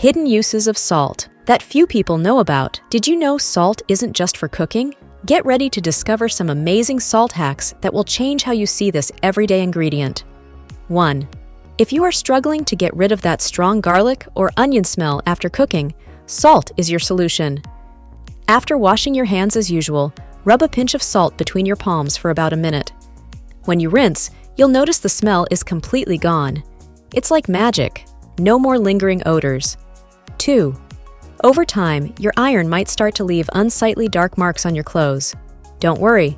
Hidden uses of salt that few people know about. Did you know salt isn't just for cooking? Get ready to discover some amazing salt hacks that will change how you see this everyday ingredient. 1. If you are struggling to get rid of that strong garlic or onion smell after cooking, salt is your solution. After washing your hands as usual, rub a pinch of salt between your palms for about a minute. When you rinse, you'll notice the smell is completely gone. It's like magic. No more lingering odors. 2. Over time, your iron might start to leave unsightly dark marks on your clothes. Don't worry.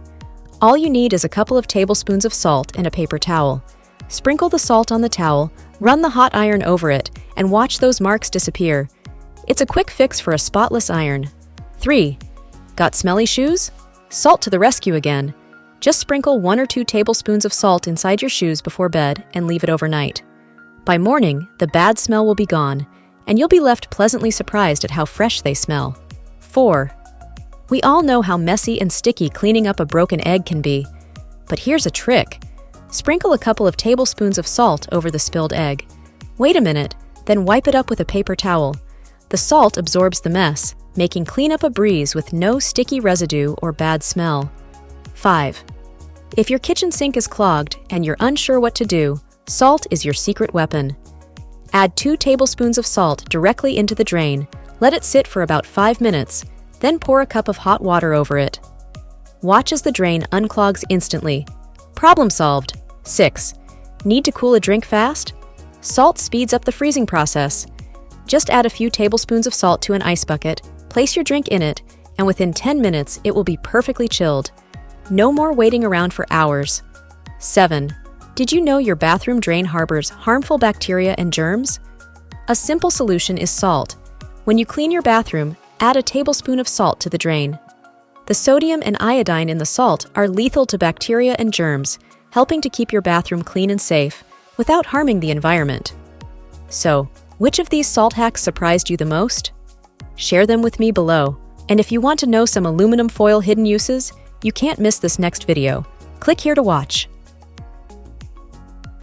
All you need is a couple of tablespoons of salt and a paper towel. Sprinkle the salt on the towel, run the hot iron over it, and watch those marks disappear. It's a quick fix for a spotless iron. 3. Got smelly shoes? Salt to the rescue again. Just sprinkle 1 or 2 tablespoons of salt inside your shoes before bed and leave it overnight. By morning, the bad smell will be gone, and you'll be left pleasantly surprised at how fresh they smell. 4. We all know how messy and sticky cleaning up a broken egg can be. But here's a trick. Sprinkle a couple of tablespoons of salt over the spilled egg. Wait a minute, then wipe it up with a paper towel. The salt absorbs the mess, making cleanup a breeze with no sticky residue or bad smell. 5. If your kitchen sink is clogged and you're unsure what to do, salt is your secret weapon. Add 2 tablespoons of salt directly into the drain, let it sit for about 5 minutes, then pour a cup of hot water over it. Watch as the drain unclogs instantly. Problem solved. 6. Need to cool a drink fast? Salt speeds up the freezing process. Just add a few tablespoons of salt to an ice bucket, place your drink in it, and within 10 minutes it will be perfectly chilled. No more waiting around for hours. 7. Did you know your bathroom drain harbors harmful bacteria and germs? A simple solution is salt. When you clean your bathroom, add a tablespoon of salt to the drain. The sodium and iodine in the salt are lethal to bacteria and germs, helping to keep your bathroom clean and safe without harming the environment. So, which of these salt hacks surprised you the most? Share them with me below. And if you want to know some aluminum foil hidden uses, you can't miss this next video. Click here to watch.